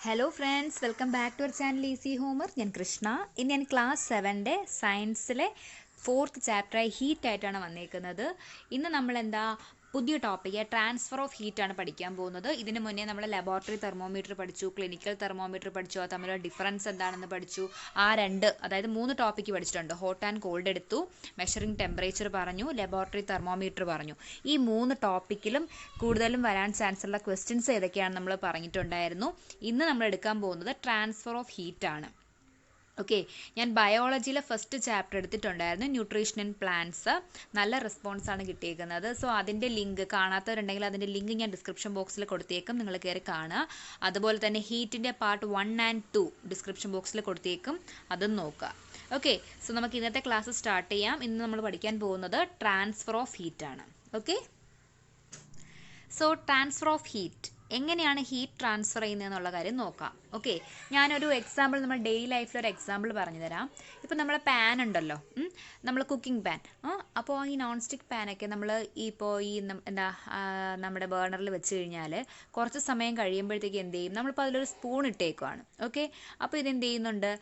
Hello friends, welcome back to our channel Easy Homer. ഞാൻ കൃഷ്ണ. ഇന്ന് ഞാൻ ക്ലാസ് 7 സയൻസിലെ 4th ചാപ്റ്ററായി ഹീറ്റായിട്ടാണ് വന്നേക്കുന്നത്. ഇന്ന് നമ്മൾ പുതിയ ടോപ്പിക്ക് ട്രാൻസ്ഫർ ഓഫ് ഹീറ്റാണ് പഠിക്കാൻ പോകുന്നത്. ഇതിന് മുന്നേ നമ്മൾ ലബോറട്ടറി തെർമോമീറ്റർ പഠിച്ചു, ക്ലിനിക്കൽ തെർമോമീറ്റർ പഠിച്ചു, അത് തമ്മിലുള്ള ഡിഫറൻസ് എന്താണെന്ന് പഠിച്ചു. അതായത് 3 ടോപ്പിക്ക് പഠിച്ചിട്ടുണ്ട്. ഹോട്ട് ആൻഡ് കോൾഡ് എടുത്തു, മെഷറിംഗ് ടെമ്പറേച്ചർ പറഞ്ഞു, ലബോറട്ടറി തെർമോമീറ്റർ പറഞ്ഞു. ഈ 3 ടോപ്പിക്കിലും കൂടുതലും വരാൻ ചാൻസ് ഉള്ള ക്വസ്റ്റ്യൻസ് ഏതൊക്കെയാണെന്ന് നമ്മൾ പറഞ്ഞിട്ടുണ്ടായിരുന്നു. ഇന്ന് നമ്മൾ എടുക്കാൻ പോകുന്നത് ട്രാൻസ്ഫർ ഓഫ് ഹീറ്റ് ആണ്. ഓക്കെ, ഞാൻ ബയോളജിയിലെ ഫസ്റ്റ് ചാപ്റ്റർ എടുത്തിട്ടുണ്ടായിരുന്നു, ന്യൂട്രീഷൻ ആൻഡ് പ്ലാന്റ്സ്. നല്ല റെസ്പോൺസാണ് കിട്ടിയേക്കുന്നത്. സോ അതിൻ്റെ ലിങ്ക് കാണാത്തവരുണ്ടെങ്കിൽ അതിൻ്റെ ലിങ്ക് ഞാൻ ഡിസ്ക്രിപ്ഷൻ ബോക്സിൽ കൊടുത്തേക്കും, നിങ്ങൾ കയറി കാണുക. അതുപോലെ തന്നെ ഹീറ്റിൻ്റെ പാർട്ട് 1 and 2 ഡിസ്ക്രിപ്ഷൻ ബോക്സിൽ കൊടുത്തേക്കും, അതും നോക്കുക. ഓക്കെ, സോ നമുക്ക് ഇന്നത്തെ ക്ലാസ് സ്റ്റാർട്ട് ചെയ്യാം. ഇന്ന് നമ്മൾ പഠിക്കാൻ പോകുന്നത് ട്രാൻസ്ഫർ ഓഫ് ഹീറ്റ് ആണ്. Okay, so transfer of heat, എങ്ങനെയാണ് ഹീറ്റ് ട്രാൻസ്ഫർ ചെയ്യുന്നതെന്നുള്ള കാര്യം നോക്കാം. ഓക്കെ, ഞാനൊരു എക്സാമ്പിൾ, നമ്മൾ ഡെയിലി ലൈഫിലൊരു എക്സാമ്പിൾ പറഞ്ഞു തരാം. ഇപ്പോൾ നമ്മളെ പാൻ ഉണ്ടല്ലോ, നമ്മൾ കുക്കിംഗ് പാൻ. അപ്പോൾ ഈ നോൺ സ്റ്റിക്ക് പാനൊക്കെ നമ്മൾ നമ്മുടെ ബേർണറിൽ വെച്ച് കഴിഞ്ഞാൽ കുറച്ച് സമയം കഴിയുമ്പോഴത്തേക്ക് എന്ത് ചെയ്യും, നമ്മളിപ്പോൾ അതിലൊരു സ്പൂൺ ഇട്ടേക്കുവാണ്. ഓക്കെ, അപ്പോൾ ഇതെന്ത് ചെയ്യുന്നുണ്ട്,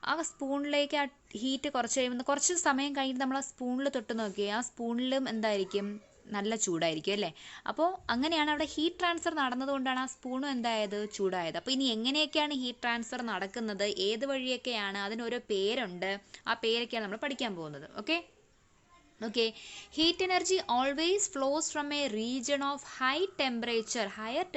ആ സ്പൂണിലേക്ക് ആ ഹീറ്റ് കുറച്ച് കഴിയുമ്പോൾ, കുറച്ച് സമയം കഴിഞ്ഞിട്ട് നമ്മൾ ആ സ്പൂണിൽ തൊട്ട് നോക്കി, ആ സ്പൂണിലും എന്തായിരിക്കും, നല്ല ചൂടായിരിക്കും അല്ലേ. അപ്പോൾ അങ്ങനെയാണ് അവിടെ ഹീറ്റ് ട്രാൻസ്ഫർ നടന്നതുകൊണ്ടാണ് ആ സ്പൂണും എന്തായത്, ചൂടായത്. അപ്പോൾ ഇനി എങ്ങനെയൊക്കെയാണ് ഹീറ്റ് ട്രാൻസ്ഫർ നടക്കുന്നത്, ഏത് വഴിയൊക്കെയാണ്, അതിനൊരു പേരുണ്ട്. ആ പേരൊക്കെയാണ് നമ്മൾ പഠിക്കാൻ പോകുന്നത്. Okay, heat energy always flows from a region of higher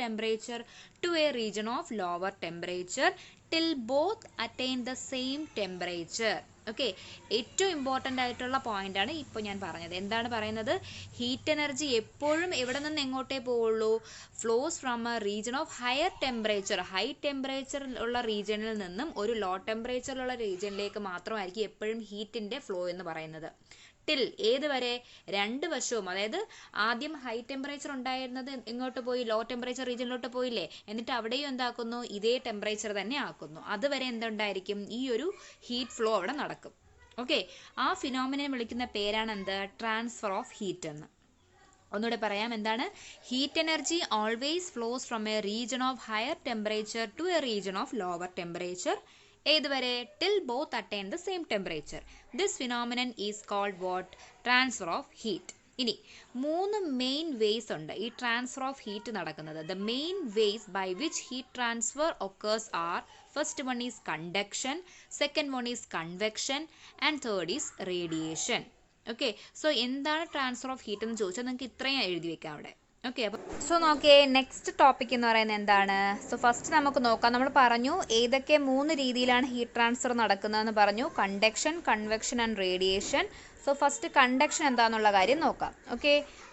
temperature to a region of lower temperature till both attain the same temperature. Okay, ഏറ്റവും ഇമ്പോർട്ടൻ്റ് ആയിട്ടുള്ള പോയിൻ്റാണ് ഇപ്പോൾ ഞാൻ പറഞ്ഞത്. എന്താണ് പറയുന്നത്, ഹീറ്റ് എനർജി എപ്പോഴും എവിടെ നിന്ന് എങ്ങോട്ടേ പോവുള്ളൂ, flows from a region of higher temperature, high temperature ഉള്ള റീജിയനിൽ നിന്നും ഒരു ലോ ടെമ്പറേച്ചറിലുള്ള റീജിയനിലേക്ക് മാത്രമായിരിക്കും എപ്പോഴും ഹീറ്റിൻ്റെ ഫ്ലോ എന്ന് പറയുന്നത്. ടിൽ ഏതുവരെ, രണ്ട് വശവും, അതായത് ആദ്യം ഹൈ ടെമ്പറേച്ചർ ഉണ്ടായിരുന്നത് ഇങ്ങോട്ട് പോയി ലോ ടെമ്പറേച്ചർ റീജിയനിലോട്ട് പോയില്ലേ, എന്നിട്ട് അവിടെയും എന്താക്കുന്നു, ഇതേ ടെമ്പറേച്ചർ തന്നെ ആക്കുന്നു. അതുവരെ എന്തുണ്ടായിരിക്കും, ഈ ഒരു ഹീറ്റ് ഫ്ലോ അവിടെ നടക്കും. ഓക്കെ, ആ ഫിനോമിനെ വിളിക്കുന്ന പേരാണ് ട്രാൻസ്ഫർ ഓഫ് ഹീറ്റ് എന്ന്. ഒന്നുകൂടെ പറയാം, എന്താണ്, heat energy always flows from a region of higher temperature to a region of lower temperature. ഏതുവരെ, till both attain the same temperature. This phenomenon is called what, transfer of heat. ഇനി 3 main ways ഉണ്ട് ഈ transfer of heat നടക്കുന്നത്. The main ways by which heat transfer occurs are, first one is conduction, second one is convection and third is radiation. Okay, so എന്താണ് transfer of heat എന്ന് ചോദിച്ചാൽ നിങ്ങൾക്ക് ഇത്രയും എഴുതി വെക്കാം അവിടെ. ഓക്കെ, അപ്പോൾ സോ നോക്കിയേ, നെക്സ്റ്റ് ടോപ്പിക് എന്ന് പറയുന്നത് എന്താണ്. സോ ഫസ്റ്റ് നമുക്ക് നോക്കാം. നമ്മൾ പറഞ്ഞു ഏതൊക്കെ 3 രീതിയിലാണ് ഹീറ്റ് ട്രാൻസ്ഫർ നടക്കുന്നതെന്ന് പറഞ്ഞു, conduction, convection and radiation. So first conduction എന്താണെന്നുള്ള കാര്യം നോക്കാം.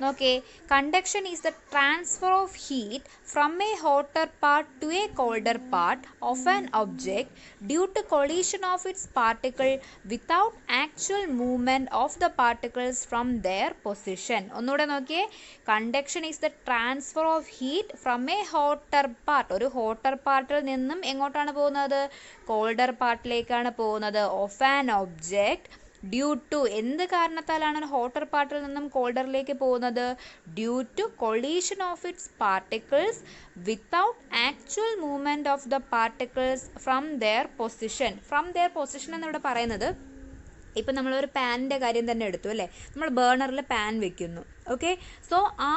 നോക്കേ, conduction is the transfer of heat from a hotter part to a colder part of an object due to collision of its particle without actual movement of the particles from their position. ഒന്നുകൂടെ നോക്കിയേ, conduction is the transfer of heat from a hotter part, ഒരു hotter പാർട്ടിൽ നിന്നും എങ്ങോട്ടാണ് പോകുന്നത്, colder പാർട്ടിലേക്കാണ് പോകുന്നത്, of an object due to, എന്ത് കാരണത്താലാണ് ഒരു ഹോട്ടർ പാർട്ടിൽ നിന്നും കോൾഡറിലേക്ക് പോകുന്നത്, due to collision of its particles without actual movement of the particles from their position. From their position എന്നിവിടെ പറയുന്നത്, ഇപ്പം നമ്മളൊരു പാനിൻ്റെ കാര്യം തന്നെ എടുത്തു അല്ലേ, നമ്മൾ ബേർണറിൽ പാൻ വെക്കുന്നു. ഓക്കെ, സോ ആ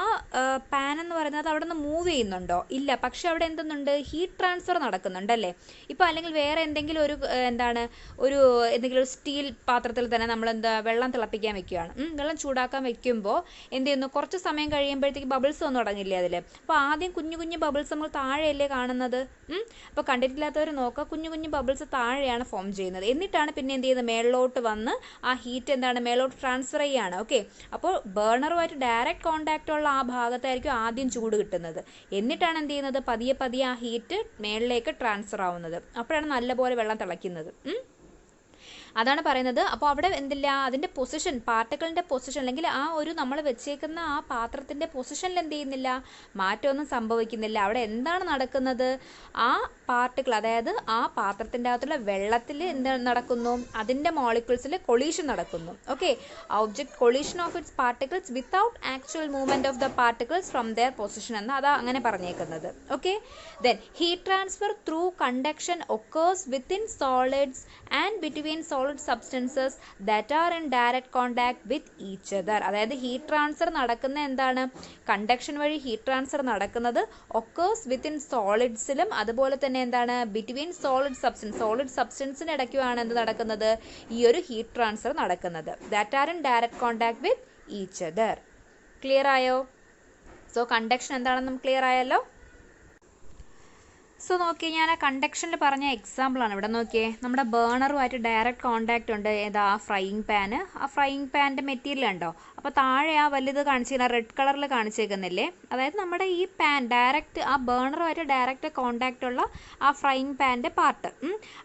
പാൻ എന്ന് പറയുന്നത് അവിടെ നിന്ന് മൂവ് ചെയ്യുന്നുണ്ടോ, ഇല്ല, പക്ഷെ അവിടെ എന്തെന്നുണ്ട്, ഹീറ്റ് ട്രാൻസ്ഫർ നടക്കുന്നുണ്ടല്ലേ. ഇപ്പോൾ അല്ലെങ്കിൽ വേറെ എന്തെങ്കിലും ഒരു എന്തെങ്കിലും ഒരു സ്റ്റീൽ പാത്രത്തിൽ തന്നെ നമ്മൾ വെള്ളം തിളപ്പിക്കാൻ വെക്കുകയാണ്, വെള്ളം ചൂടാക്കാൻ വെക്കുമ്പോൾ എന്ത് ചെയ്യുന്നു, കുറച്ച് സമയം കഴിയുമ്പോഴത്തേക്ക് ബബിൾസ് വന്നു തുടങ്ങില്ലേ അതിൽ. അപ്പോൾ ആദ്യം കുഞ്ഞു കുഞ്ഞു ബബിൾസ് നമ്മൾ താഴെയല്ലേ കാണുന്നത്. അപ്പോൾ കണ്ടിട്ടില്ലാത്തവർ നോക്കുക, കുഞ്ഞു കുഞ്ഞു ബബിൾസ് താഴെയാണ് ഫോം ചെയ്യുന്നത്. എന്നിട്ടാണ് പിന്നെ എന്ത് ചെയ്യുന്നത്, മേളിലോട്ട് വന്ന് ആ ഹീറ്റ് മേളിലോട്ട് ട്രാൻസ്ഫർ ചെയ്യുകയാണ്. ഓക്കെ, അപ്പോൾ ബേർണറുമായിട്ട് ഡയറക്റ്റ് കോണ്ടാക്റ്റ് ഉള്ള ആ ഭാഗത്തായിരിക്കും ആദ്യം ചൂട് കിട്ടുന്നത്. എന്നിട്ടാണ് എന്ത് ചെയ്യുന്നത്, പതിയെ പതിയെ ആ ഹീറ്റ് മേളിലേക്ക് ട്രാൻസ്ഫർ ആവുന്നത്. അപ്പോഴാണ് നല്ലപോലെ വെള്ളം തിളയ്ക്കുന്നത്. അതാണ് പറയുന്നത്. അപ്പോൾ അവിടെ എന്തില്ല, അതിൻ്റെ പൊസിഷൻ, പാർട്ടിക്കിളിൻ്റെ പൊസിഷൻ അല്ലെങ്കിൽ ആ ഒരു നമ്മൾ വെച്ചേക്കുന്ന ആ പാത്രത്തിൻ്റെ പൊസിഷനിൽ എന്ത് ചെയ്യുന്നില്ല, മാറ്റമൊന്നും സംഭവിക്കുന്നില്ല. അവിടെ എന്താണ് നടക്കുന്നത്, ആ പാർട്ടിക്കിൾ, അതായത് ആ പാത്രത്തിൻ്റെ അകത്തുള്ള വെള്ളത്തിൽ എന്ത് നടക്കുന്നു, അതിൻ്റെ മോളിക്യൂൾസിൽ കൊളീഷൻ നടക്കുന്നു. Okay, object collision of its particles without actual movement of the particles from their position എന്ന് അതാ അങ്ങനെ പറഞ്ഞേക്കുന്നത്. Okay, then heat transfer through conduction occurs within solids and between solid substances that are in direct contact with each other. അതായത് heat transfer നടക്കുന്ന എന്താണ്, conduction വഴി heat transfer നടക്കുന്നത് occurs within സോളിഡ്സിലും അതുപോലെ തന്നെ എന്താണ് ബിറ്റ്വീൻ സോളിഡ് സബ്സ്റ്റൻസിന് ഇടയ്ക്കുമാണ് എന്ത് നടക്കുന്നത്, ഈ ഒരു ഹീറ്റ് ട്രാൻസ്ഫർ നടക്കുന്നത്. That are in direct contact with each other. Clear ആയോ? സോ കണ്ടക്ഷൻ എന്താണെന്ന് നമുക്ക് ക്ലിയർ ആയല്ലോ. സോ നോക്കിയേ, ഞാൻ ആ കണ്ടക്ഷനിൽ പറഞ്ഞ എക്സാമ്പിളാണ് ഇവിടെ. നോക്കിയേ, നമ്മുടെ ബേണറുമായിട്ട് ഡയറക്റ്റ് കോണ്ടാക്റ്റ് ഉണ്ട്. ഏതാ, ഫ്രൈയിങ് പാന്. ആ ഫ്രൈയിങ് പാനിൻ്റെ മെറ്റീരിയൽ ഉണ്ടോ, അപ്പോൾ താഴെ ആ വലുത് കാണിച്ചിരിക്കുന്ന റെഡ് കളറിൽ കാണിച്ചേക്കുന്നില്ലേ, അതായത് നമ്മുടെ ഈ പാൻ ഡയറക്റ്റ് ആ ബേണറുമായിട്ട് ഡയറക്റ്റ് കോണ്ടാക്റ്റ് ഉള്ള ആ ഫ്രൈയിങ് പാനിൻ്റെ പാർട്ട്,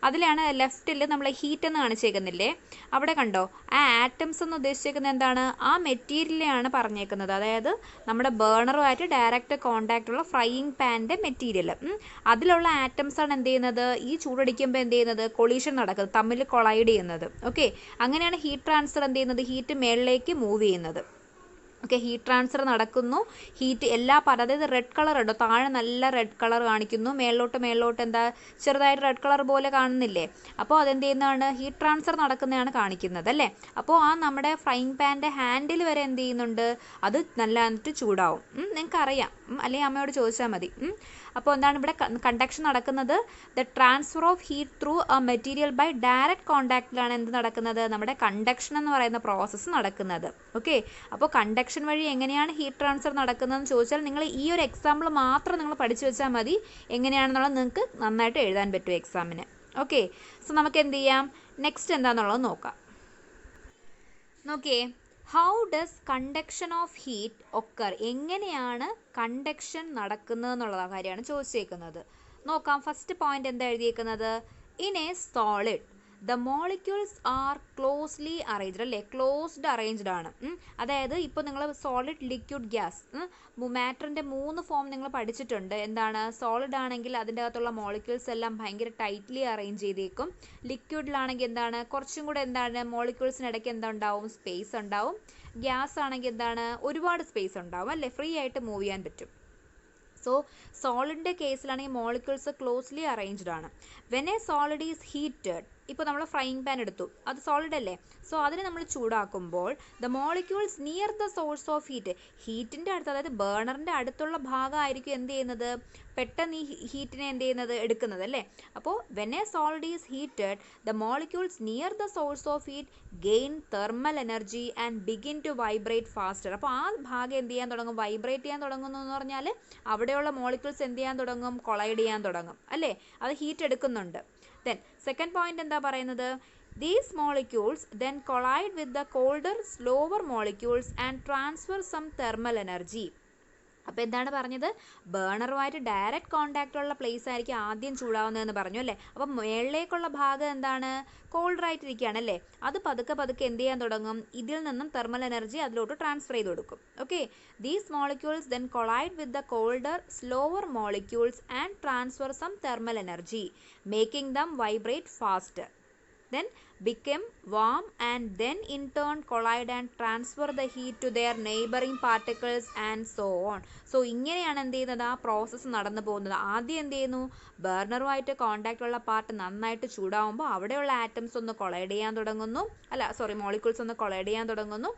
അതിലാണ് ലെഫ്റ്റിൽ നമ്മൾ ഹീറ്റ് എന്ന് കാണിച്ചേക്കുന്നില്ലേ, അവിടെ കണ്ടോ, ആ ആറ്റംസ് എന്ന് ഉദ്ദേശിച്ചേക്കുന്നത് എന്താണ്, ആ മെറ്റീരിയലാണ് പറഞ്ഞേക്കുന്നത്. അതായത് നമ്മുടെ ബേണറുമായിട്ട് ഡയറക്റ്റ് കോണ്ടാക്റ്റ് ഉള്ള ഫ്രൈയിങ് പാനിൻ്റെ മെറ്റീരിയൽ, അതിലുള്ള ആറ്റംസ് ആണ് എന്ത് ചെയ്യുന്നത്, ഈ ചൂടടിക്കുമ്പോൾ എന്ത് ചെയ്യുന്നത്, കൊളീഷൻ നടക്കുന്നത്, തമ്മിൽ കൊളൈഡ് ചെയ്യുന്നത്. ഓക്കെ, അങ്ങനെയാണ് ഹീറ്റ് ട്രാൻസ്ഫർ എന്ത് ചെയ്യുന്നത്, ഹീറ്റ് മേളിലേക്ക് മൂവ് ചെയ്യുന്നത്. ഓക്കെ, ഹീറ്റ് ട്രാൻസ്ഫർ നടക്കുന്നു, ഹീറ്റ് എല്ലാ അതായത് റെഡ് കളർ ഉണ്ടോ, താഴെ നല്ല റെഡ് കളർ കാണിക്കുന്നു, മേളിലോട്ട് എന്താ ചെറുതായിട്ട് റെഡ് കളർ പോലെ കാണുന്നില്ലേ, അപ്പോൾ അതെന്ത് ചെയ്യുന്നതാണ്, ഹീറ്റ് ട്രാൻസ്ഫർ നടക്കുന്നതാണ് കാണിക്കുന്നത് അല്ലേ. അപ്പോൾ ആ നമ്മുടെ ഫ്രൈയിങ് പാനിൻ്റെ ഹാൻഡിൽ വരെ എന്ത് ചെയ്യുന്നുണ്ട്, അത് നല്ലതായിട്ട് ചൂടാവും. നിങ്ങൾക്ക് അറിയാം, അല്ലെങ്കിൽ അമ്മയോട് ചോദിച്ചാൽ മതി. അപ്പോൾ എന്താണ് ഇവിടെ കണ്ടക്ഷൻ നടക്കുന്നത്, the transfer of heat through a material by direct കോണ്ടാക്റ്റിലാണ് എന്ത് നടക്കുന്നത്, നമ്മുടെ കണ്ടക്ഷൻ എന്ന് പറയുന്ന പ്രോസസ്സ് നടക്കുന്നത്. ഓക്കെ, അപ്പോൾ കണ്ടക്ഷൻ വഴി എങ്ങനെയാണ് ഹീറ്റ് ട്രാൻസ്ഫർ നടക്കുന്നതെന്ന് ചോദിച്ചാൽ നിങ്ങൾ ഈ ഒരു എക്സാമ്പിൾ മാത്രം നിങ്ങൾ പഠിച്ചു വെച്ചാൽ മതി, എങ്ങനെയാണെന്നുള്ളത് നിങ്ങൾക്ക് നന്നായിട്ട് എഴുതാൻ പറ്റും എക്സാമിന്. ഓക്കെ, സോ നമുക്ക് എന്ത് ചെയ്യാം, നെക്സ്റ്റ് എന്താണെന്നുള്ളത് നോക്കാം. നോക്കിയേ, how does conduction of heat occur, എങ്ങനെയാണ് കണ്ടക്ഷൻ നടക്കുന്നത് എന്നുള്ള കാര്യമാണ് ചോദിച്ചേക്കുന്നത്. നോക്കാം, ഫസ്റ്റ് പോയിന്റ് എന്താ എഴുതിയേക്കുന്നത്, in a solid the molecules are closely arranged അല്ലേ, ക്ലോസ്ഡ് അറേഞ്ച്ഡ് ആണ്. അതായത് ഇപ്പോൾ നിങ്ങൾ സോളിഡ്, ലിക്വിഡ്, ഗ്യാസ്, മാറ്ററിൻ്റെ 3 ഫോം നിങ്ങൾ പഠിച്ചിട്ടുണ്ട്. എന്താണ്, സോളിഡ് ആണെങ്കിൽ അതിൻ്റെ അകത്തുള്ള മോളിക്യൂൾസ് എല്ലാം ഭയങ്കര ടൈറ്റ്ലി അറേഞ്ച് ചെയ്തേക്കും. ലിക്വിഡിലാണെങ്കിൽ എന്താണ്, കുറച്ചും കൂടെ എന്താണ് മോളിക്യൂൾസിനിടയ്ക്ക് എന്താ ഉണ്ടാവും, സ്പേസ് ഉണ്ടാവും. ഗ്യാസ് ആണെങ്കിൽ എന്താണ്, ഒരുപാട് സ്പേസ് ഉണ്ടാവും അല്ലേ, ഫ്രീ ആയിട്ട് മൂവ് ചെയ്യാൻ പറ്റും. സോ സോളിഡിൻ്റെ കേസിലാണെങ്കിൽ മോളിക്യൂൾസ് ക്ലോസ്ലി അറേഞ്ച്ഡ് ആണ്. When a solid is heated, ഇപ്പോൾ നമ്മൾ ഫ്രൈയിങ് പാൻ എടുത്തു, അത് സോളിഡ് അല്ലേ, സോ അതിനെ നമ്മൾ ചൂടാക്കുമ്പോൾ the molecules near the source of ഹീറ്റിൻ്റെ അടുത്ത്, അതായത് ബേണറിൻ്റെ അടുത്തുള്ള ഭാഗമായിരിക്കും എന്ത് ചെയ്യുന്നത്, പെട്ടെന്ന് ഈ ഹീറ്റിനെ എന്ത് ചെയ്യുന്നത്, എടുക്കുന്നത് അല്ലേ. അപ്പോൾ when a solid is heated the molecules near the source of heat gain thermal energy and begin to vibrate faster. അപ്പോൾ ആ ഭാഗം എന്ത് ചെയ്യാൻ തുടങ്ങും, വൈബ്രേറ്റ് ചെയ്യാൻ തുടങ്ങുന്നു എന്ന് പറഞ്ഞാൽ അവിടെയുള്ള മോളിക്യൂൾസ് എന്ത് ചെയ്യാൻ തുടങ്ങും, കൊളൈഡ് ചെയ്യാൻ തുടങ്ങും അല്ലേ, അത് ഹീറ്റ് എടുക്കുന്നുണ്ട്. ദെൻ സെക്കൻഡ് പോയിന്റ് എന്താ പറയുന്നത്, these molecules then collide with the colder slower molecules and transfer some thermal energy. അപ്പോൾ എന്താണ് പറഞ്ഞത്, ബേണറുമായിട്ട് ഡയറക്റ്റ് കോണ്ടാക്റ്റ് ഉള്ള പ്ലേസ് ആയിരിക്കും ആദ്യം ചൂടാവുന്നതെന്ന് പറഞ്ഞു അല്ലേ. അപ്പം മുകളിലേക്കുള്ള ഭാഗം എന്താണ്, കോൾഡറായിട്ടിരിക്കുകയാണ് അല്ലേ, അത് പതുക്കെ എന്ത് ചെയ്യാൻ തുടങ്ങും, ഇതിൽ നിന്നും തെർമൽ എനർജി അതിലോട്ട് ട്രാൻസ്ഫർ ചെയ്ത് കൊടുക്കും. Okay, these molecules then collide with the colder slower molecules and transfer some thermal energy making them vibrate faster, then become warm and then in turn collide and transfer the heat to their neighboring particles and so on. So ഇങ്ങനെയാണ് എന്ത് ചെയ്യുന്നത്, ആ process നടന്നു പോകുന്നത്. ആദ്യം എന്ത് ചെയ്യുന്നു, ബർണറുമായിട്ട് contact ഉള്ള പാർട്ട് നന്നായിട്ട് ചൂടാവുമ്പോൾ അവിടെയുള്ള ആറ്റംസ് ഒന്ന് കൊളൈഡ് ചെയ്യാൻ തുടങ്ങുന്നു, മോളിക്യൂൾസ് ഒന്ന് കൊളൈഡ് ചെയ്യാൻ തുടങ്ങുന്നു.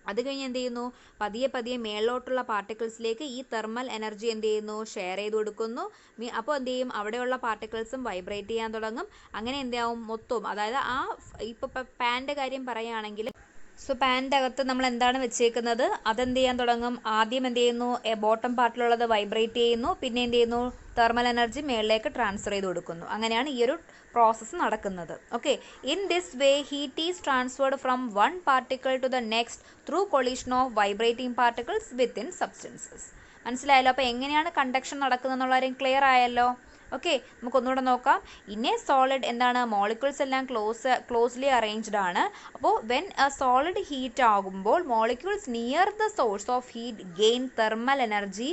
അത് കഴിഞ്ഞ് എന്ത് ചെയ്യുന്നു, പതിയെ മേളിലോട്ടുള്ള പാർട്ടിക്കിൾസിലേക്ക് ഈ തെർമൽ എനർജി എന്ത് ചെയ്യുന്നു, ഷെയർ ചെയ്ത് കൊടുക്കുന്നു. അപ്പോൾ എന്ത് ചെയ്യും, അവിടെയുള്ള പാർട്ടിക്കിൾസും വൈബ്രേറ്റ് ചെയ്യാൻ തുടങ്ങും. അങ്ങനെ എന്താവും, മൊത്തവും, അതായത് ആ ഇപ്പോൾ പാൻ്റെ കാര്യം പറയുകയാണെങ്കിൽ, സോ പാൻ്റെ അകത്ത് നമ്മൾ എന്താണ് വെച്ചേക്കുന്നത്, അതെന്ത് ചെയ്യാൻ തുടങ്ങും, ആദ്യം എന്ത് ചെയ്യുന്നു, ബോട്ടം പാർട്ടിലുള്ളത് വൈബ്രേറ്റ് ചെയ്യുന്നു, പിന്നെ എന്ത് ചെയ്യുന്നു, തെർമൽ എനർജി മേളിലേക്ക് ട്രാൻസ്ഫർ ചെയ്ത് കൊടുക്കുന്നു. അങ്ങനെയാണ് ഈ ഒരു പ്രോസസ്സ് നടക്കുന്നത്. Okay, in this way heat is transferred from one particle to the next through collision of vibrating particles within substances. മനസ്സിലായല്ലോ. അപ്പോൾ എങ്ങനെയാണ് കണ്ടക്ഷൻ നടക്കുന്നത് എന്നുള്ള കാര്യം ക്ലിയർ ആയല്ലോ. ഓക്കെ, നമുക്കൊന്നുകൂടെ നോക്കാം. ഇൻ എ സോളിഡ് എന്താണ്, മോളിക്യൂൾസ് എല്ലാം ക്ലോസ്ലി അറേഞ്ച്ഡ് ആണ്. അപ്പോൾ വെൻ എ സോളിഡ് ഹീറ്റ് ആകുമ്പോൾ molecules near the source of heat gain thermal energy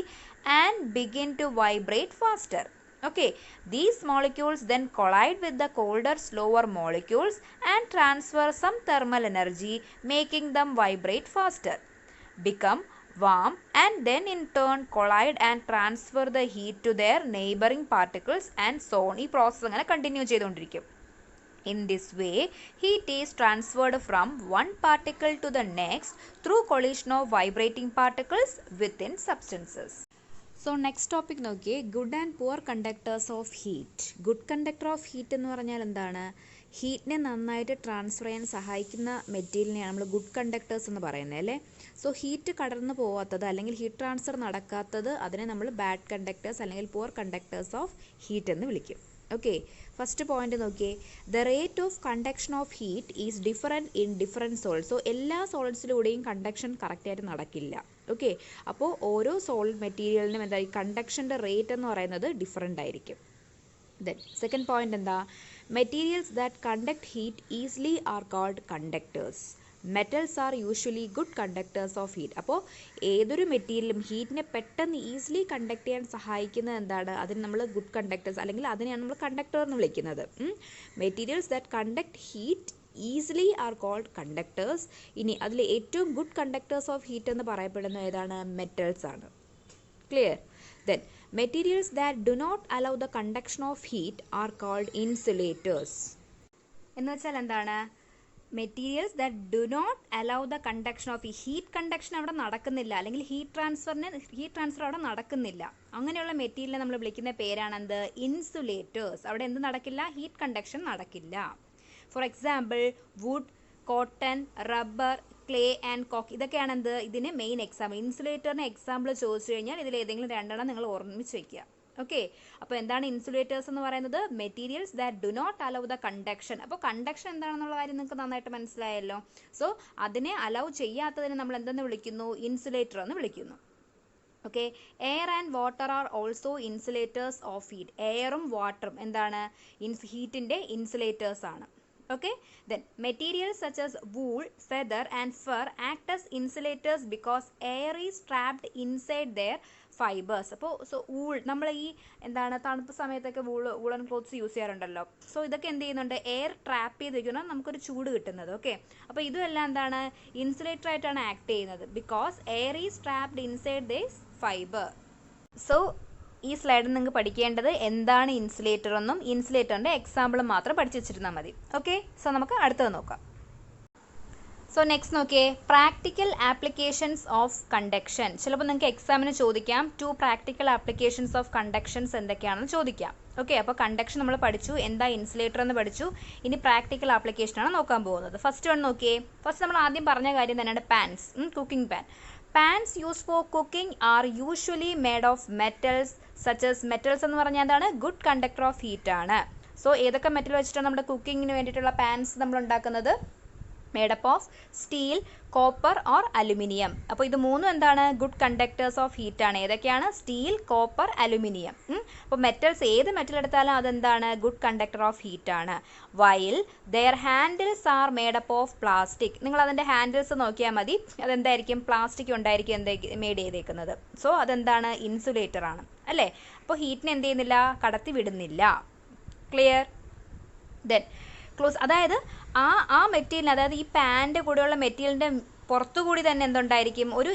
and begin to vibrate faster. Okay, these molecules then collide with the colder, slower molecules and transfer some thermal energy, making them vibrate faster, become warm, and then in turn collide and transfer the heat to their neighboring particles and so on. ഈ process അങ്ങനെ continue ചെയ്തുകൊണ്ടിരിക്കും. In this way, heat is transferred from one particle to the next through collision of vibrating particles within substances. So next topic നോക്കിയേ, good and poor conductors of heat. Good conductor of heat എന്ന് പറഞ്ഞാൽ എന്താണ്, ഹീറ്റിനെ നന്നായിട്ട് transfer ചെയ്യാൻ സഹായിക്കുന്ന മെറ്റീരിയലിനെയാണ് നമ്മൾ good conductors എന്ന് പറയുന്നത് അല്ലേ. സോ ഹീറ്റ് കടന്നു പോകാത്തത് അല്ലെങ്കിൽ ഹീറ്റ് ട്രാൻസ്ഫർ നടക്കാത്തത് അതിനെ നമ്മൾ ബാഡ് കണ്ടക്ടേഴ്സ് അല്ലെങ്കിൽ പുവർ കണ്ടക്ടേഴ്സ് ഓഫ് ഹീറ്റ് എന്ന് വിളിക്കും. ഓക്കെ, ഫസ്റ്റ് പോയിന്റ് നോക്കിയേ, the rate of conduction of heat is different in different solids. So എല്ലാ സോളിഡ്സിലൂടെയും കണ്ടക്ഷൻ കറക്റ്റായിട്ട് നടക്കില്ല. ഓക്കെ, അപ്പോൾ ഓരോ സോളിഡ് മെറ്റീരിയലിനും എന്താ ഈ കണ്ടക്ഷൻ്റെ റേറ്റ് എന്ന് പറയുന്നത് ഡിഫറെൻ്റ് ആയിരിക്കും. ദെൻ സെക്കൻഡ് പോയിന്റ് എന്താ, materials that conduct heat easily are called conductors. Metals are usually good conductors of heat. അപ്പോൾ ഏതൊരു മെറ്റീരിയലും ഹീറ്റിനെ പെട്ടെന്ന് ഈസിലി കണ്ടക്ട് ചെയ്യാൻ സഹായിക്കുന്നത് എന്താണ്, അതിന് നമ്മൾ ഗുഡ് കണ്ടക്ടേഴ്സ് അല്ലെങ്കിൽ അതിനെയാണ് നമ്മൾ കണ്ടക്ടർ എന്ന് വിളിക്കുന്നത്. Materials that conduct heat easily are called conductors. ഇനി അതിൽ ഏറ്റവും ഗുഡ് കണ്ടക്ടേഴ്സ് ഓഫ് ഹീറ്റ് എന്ന് പറയപ്പെടുന്നത് ഏതാണ്, മെറ്റൽസ് ആണ്. Clear? Then materials that do not allow the conduction of heat are called insulators. എന്ന് വെച്ചാൽ എന്താണ്, materials that do not allow the conduction of heat conduction അവിടെ നടക്കുന്നില്ല അല്ലെങ്കിൽ ഹീറ്റ് ട്രാൻസ്ഫർ അവിടെ നടക്കുന്നില്ല. അങ്ങനെയുള്ള മെറ്റീരിയലിനെ നമ്മൾ വിളിക്കുന്ന പേരാണ് എന്ത്, ഇൻസുലേറ്റേഴ്സ്. അവിടെ എന്ത് നടക്കില്ല, ഹീറ്റ് കണ്ടക്ഷൻ നടക്കില്ല. For example wood, cotton, rubber, clay and കോക്ക്, ഇതൊക്കെയാണ് എന്ത്, ഇതിന് മെയിൻ എക്സാമ്പിൾ. ഇൻസുലേറ്ററിന് എക്സാമ്പിൾ ചോദിച്ചു കഴിഞ്ഞാൽ ഇതിൽ ഏതെങ്കിലും രണ്ടെണ്ണം നിങ്ങൾ ഓർമ്മിച്ച് വയ്ക്കുക. ഓക്കെ, അപ്പോൾ എന്താണ് ഇൻസുലേറ്റേഴ്സ് എന്ന് പറയുന്നത്, materials that do not allow the conduction. അപ്പോൾ കണ്ടക്ഷൻ എന്താണെന്നുള്ള കാര്യം നിങ്ങൾക്ക് നന്നായിട്ട് മനസ്സിലായല്ലോ. സോ അതിനെ അലൗ ചെയ്യാത്തതിനെ നമ്മൾ എന്തെന്ന് വിളിക്കുന്നു, ഇൻസുലേറ്റർ എന്ന് വിളിക്കുന്നു. Okay, air and water are also insulators of heat. എയറും വാട്ടറും എന്താണ്, ഹീറ്റിൻ്റെ ഇൻസുലേറ്റേഴ്സ് ആണ്. Okay, then materials such as wool, feather and fur act as insulators because air is trapped inside their fibers. അപ്പോൾ വൂൾ, നമ്മൾ ഈ എന്താണ് തണുപ്പ് സമയത്തൊക്കെ വൂളൻ ക്ലോത്ത്സ് യൂസ് ചെയ്യാറുണ്ടല്ലോ. സോ ഇതൊക്കെ എന്ത് ചെയ്യുന്നുണ്ട്, എയർ ട്രാപ്പ് ചെയ്തിരിക്കുന്നത് നമുക്കൊരു ചൂട് കിട്ടുന്നത്. ഓക്കെ, അപ്പോൾ ഇതുമെല്ലാം എന്താണ്, ഇൻസുലേറ്റർ ആയിട്ടാണ് ആക്ട് ചെയ്യുന്നത്. Because air is trapped inside this fibre. So ഈ സ്ലൈഡിൽ നിങ്ങൾക്ക് പഠിക്കേണ്ടത് എന്താണ് ഇൻസുലേറ്റർ എന്നും ഇൻസുലേറ്ററിൻ്റെ എക്സാമ്പിൾ മാത്രം പഠിച്ചു വെച്ചിരുന്നാൽ മതി. ഓക്കെ, സോ നമുക്ക് അടുത്തത് നോക്കാം. സോ നെക്സ്റ്റ് നോക്കിയേ, പ്രാക്ടിക്കൽ ആപ്ലിക്കേഷൻസ് ഓഫ് കണ്ടക്ഷൻ. ചിലപ്പോൾ നിങ്ങൾക്ക് എക്സാമിന് ചോദിക്കാം 2 പ്രാക്ടിക്കൽ ആപ്ലിക്കേഷൻസ് ഓഫ് കണ്ടക്ഷൻസ് എന്തൊക്കെയാണെന്ന് ചോദിക്കാം. ഓക്കെ, അപ്പോൾ കണ്ടക്ഷൻ നമ്മൾ പഠിച്ചു, എന്താ ഇൻസുലേറ്റർ എന്ന് പഠിച്ചു. ഇനി പ്രാക്ടിക്കൽ ആപ്ലിക്കേഷനാണ് നോക്കാൻ പോകുന്നത്. ഫസ്റ്റ് വൺ നോക്കിയേ, ഫസ്റ്റ് നമ്മൾ ആദ്യം പറഞ്ഞ കാര്യം തന്നെയാണ് pans, cooking pan. Pans used for cooking are usually made of metals such as metals എന്ന് പറഞ്ഞാൽ എന്താണ്, ഗുഡ് കണ്ടക്ടർ ഓഫ് ഹീറ്റ് ആണ്. സോ ഏതൊക്കെ മെറ്റൽ വെച്ചിട്ടാണ് നമ്മുടെ കുക്കിങ്ങിന് വേണ്ടിയിട്ടുള്ള പാൻസ് നമ്മൾ ഉണ്ടാക്കുന്നത്, made up of steel, copper or aluminium. അപ്പോൾ ഇത് മൂന്നും എന്താണ്, ഗുഡ് കണ്ടക്ടേഴ്സ് ഓഫ് ഹീറ്റ് ആണ്. ഏതൊക്കെയാണ്, സ്റ്റീൽ, കോപ്പർ, അലുമിനിയം. അപ്പോൾ മെറ്റൽസ് ഏത് മെറ്റൽ എടുത്താലും അതെന്താണ്, ഗുഡ് കണ്ടക്ടർ ഓഫ് ഹീറ്റ് ആണ്. While their handles are made up of plastic. നിങ്ങൾ അതിൻ്റെ ഹാൻഡിൽസ് നോക്കിയാൽ മതി, അതെന്തായിരിക്കും, പ്ലാസ്റ്റിക് ഉണ്ടായിരിക്കും മെയ്ഡ് ചെയ്തേക്കുന്നത്. സോ അതെന്താണ്, ഇൻസുലേറ്റർ ആണ് അല്ലേ. അപ്പോൾ ഹീറ്റിനെ എന്ത് ചെയ്യുന്നില്ല, കടത്തി വിടുന്നില്ല. ക്ലിയർ? ദെൻ ക്ലോസ്, അതായത് ആ മെറ്റീരിയൽ, അതായത് ഈ പാൻ്റെ കൂടെയുള്ള മെറ്റീരിയലിൻ്റെ പുറത്തുകൂടി തന്നെ എന്തുണ്ടായിരിക്കും, ഒരു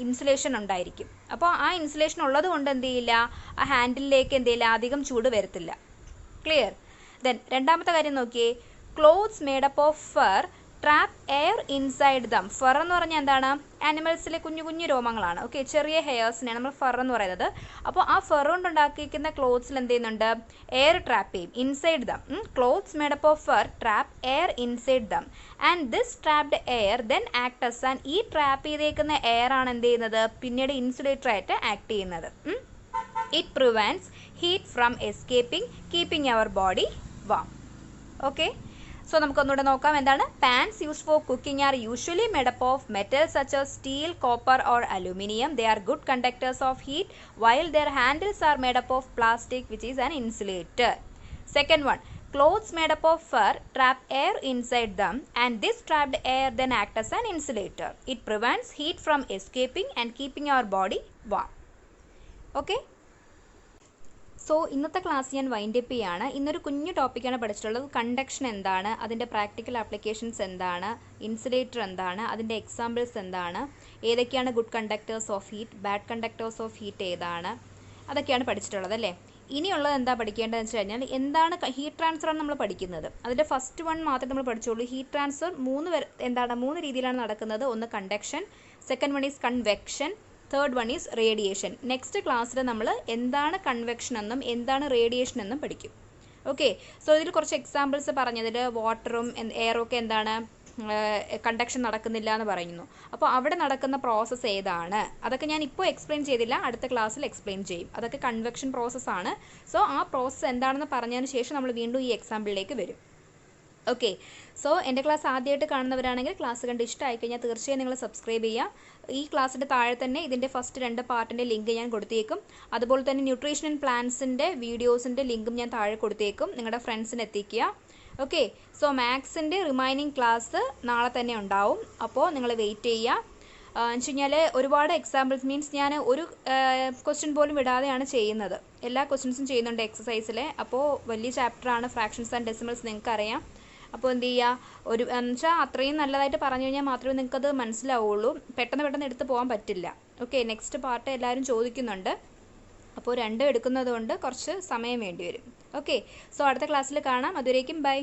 ഇൻസുലേഷൻ ഉണ്ടായിരിക്കും. അപ്പോൾ ആ ഇൻസുലേഷൻ ഉള്ളത് കൊണ്ട് എന്ത് ചെയ്യില്ല, ആ ഹാൻഡിലേക്ക് എന്ത് ചെയ്യില്ല, അധികം ചൂട് വരത്തില്ല. ക്ലിയർ? ദെൻ രണ്ടാമത്തെ കാര്യം നോക്കിയേ, clothes made up of fur trap air inside dum. Fir എന്ന് പറഞ്ഞാൽ എന്താണ്, ആനിമൽസിലെ കുഞ്ഞു കുഞ്ഞു രോമങ്ങളാണ്. ഓക്കെ, ചെറിയ ഹെയർസിനെയാണ് നമ്മൾ ഫർ എന്ന് പറയുന്നത്. അപ്പോൾ ആ ഫർ കൊണ്ട് ഉണ്ടാക്കിയിരിക്കുന്ന ക്ലോത്ത്സിൽ എന്ത് ചെയ്യുന്നുണ്ട്, എയർ ട്രാപ്പ് ചെയ്യും inside them. Clothes made up of fur trap air inside them and this trapped air then act as an, ഈ ട്രാപ്പ് ചെയ്തേക്കുന്ന എയർ ആണ് എന്ത് ചെയ്യുന്നത്, പിന്നീട് ഇൻസുലേറ്റർ ആയിട്ട് ആക്ട് ചെയ്യുന്നത്. It prevents heat from escaping, keeping our body warm. Okay, so നമുക്കൊന്നുകൂടെ നോക്കാം എന്താണ്. Pans used for cooking are usually made up of metals such as steel, copper or aluminium. They are good conductors of heat while their handles are made up of plastic which is an insulator. Second one, clothes made up of fur trap air inside them and this trapped air then act as an insulator. It prevents heat from escaping and keeping our body warm. Okay. So ഇന്നത്തെ class ഞാൻ wind up ചെയ്യാണ്. ഇന്നൊരു കുഞ്ഞു ടോപ്പിക്കാണ് പഠിച്ചിട്ടുള്ളത്. Conduction എന്താണ്, അതിൻ്റെ practical applications എന്താണ്, ഇൻസുലേറ്റർ എന്താണ്, അതിൻ്റെ എക്സാമ്പിൾസ് എന്താണ്, ഏതൊക്കെയാണ് good conductors of heat, bad conductors of heat ഏതാണ്, അതൊക്കെയാണ് പഠിച്ചിട്ടുള്ളത് അല്ലേ. ഇനിയുള്ളത് എന്താ പഠിക്കേണ്ടതെന്ന് വെച്ച് കഴിഞ്ഞാൽ എന്താണ് ഹീറ്റ് ട്രാൻസ്ഫർ ആണ് നമ്മൾ പഠിക്കുന്നത്. അതിൻ്റെ ഫസ്റ്റ് വൺ മാത്രമേ നമ്മൾ പഠിച്ചുള്ളൂ. ഹീറ്റ് ട്രാൻസ്ഫർ മൂന്ന് രീതിയിലാണ് നടക്കുന്നത്. ഒന്ന് conduction, second one is convection, third one is radiation. Next ക്ലാസ്സിൽ നമ്മൾ എന്താണ് കൺവെക്ഷൻ എന്നും എന്താണ് റേഡിയേഷൻ എന്നും പഠിക്കും. ഓക്കെ. സോ ഇതിൽ കുറച്ച് എക്സാമ്പിൾസ് പറഞ്ഞതിൽ വാട്ടറും എയറും ഒക്കെ എന്താണ് കണ്ടക്ഷൻ നടക്കുന്നില്ല എന്ന് പറയുന്നു. അപ്പോൾ അവിടെ നടക്കുന്ന പ്രോസസ്സ് ഏതാണ്, അതൊക്കെ ഞാൻ ഇപ്പോൾ എക്സ്പ്ലെയിൻ ചെയ്തില്ല, അടുത്ത ക്ലാസ്സിൽ എക്സ്പ്ലെയിൻ ചെയ്യും. അതൊക്കെ കൺവെക്ഷൻ പ്രോസസ്സാണ്. സോ ആ പ്രോസസ്സ് എന്താണെന്ന് പറഞ്ഞതിന് ശേഷം നമ്മൾ വീണ്ടും ഈ എക്സാമ്പിളിലേക്ക് വരും. ഓക്കെ. സോ എൻ്റെ ക്ലാസ് ആദ്യമായിട്ട് കാണുന്നവരാണെങ്കിൽ ക്ലാസ് കണ്ട് ഇഷ്ടമായി കഴിഞ്ഞാൽ തീർച്ചയായും നിങ്ങൾ സബ്സ്ക്രൈബ് ചെയ്യുക. ഈ ക്ലാസ്സിൻ്റെ താഴെ തന്നെ ഇതിൻ്റെ ഫസ്റ്റ് 2 പാർട്ടിൻ്റെ ലിങ്ക് ഞാൻ കൊടുത്തേക്കും. അതുപോലെ തന്നെ ന്യൂട്രീഷൻ ആൻഡ് പ്ലാൻസിൻ്റെ വീഡിയോസിൻ്റെ ലിങ്കും ഞാൻ താഴെ കൊടുത്തേക്കും. നിങ്ങളുടെ ഫ്രണ്ട്സിന് എത്തിക്കുക. ഓക്കെ. സോ മാത്സിൻ്റെ റിമൈനിങ് ക്ലാസ് നാളെ തന്നെ ഉണ്ടാവും. അപ്പോൾ നിങ്ങൾ വെയിറ്റ് ചെയ്യുക. എന്ന് വെച്ച് കഴിഞ്ഞാൽ ഒരുപാട് എക്സാമ്പിൾസ് മീൻസ് ഞാൻ ഒരു ക്വസ്റ്റ്യൻ പോലും വിടാതെയാണ് ചെയ്യുന്നത്. എല്ലാ ക്വസ്റ്റ്യൻസും ചെയ്യുന്നുണ്ട് എക്സസൈസിൽ. അപ്പോൾ വലിയ ചാപ്റ്ററാണ് ഫ്രാക്ഷൻസ് ആൻഡ് ഡെസിമൽസ്, നിങ്ങൾക്കറിയാം. അപ്പോൾ എന്ത് ചെയ്യുക, എന്ന് വെച്ചാൽ അത്രയും നല്ലതായിട്ട് പറഞ്ഞു കഴിഞ്ഞാൽ മാത്രമേ നിങ്ങൾക്കത് മനസ്സിലാവുള്ളൂ. പെട്ടെന്ന് എടുത്ത് പോകാൻ പറ്റില്ല. ഓക്കെ. നെക്സ്റ്റ് പാർട്ട് എല്ലാവരും ചോദിക്കുന്നുണ്ട്. അപ്പോൾ 2 എടുക്കുന്നത് കൊണ്ട് കുറച്ച് സമയം വേണ്ടി വരും. ഓക്കെ. സോ അടുത്ത ക്ലാസ്സിൽ കാണാം. അതുവരേക്കും ബൈ.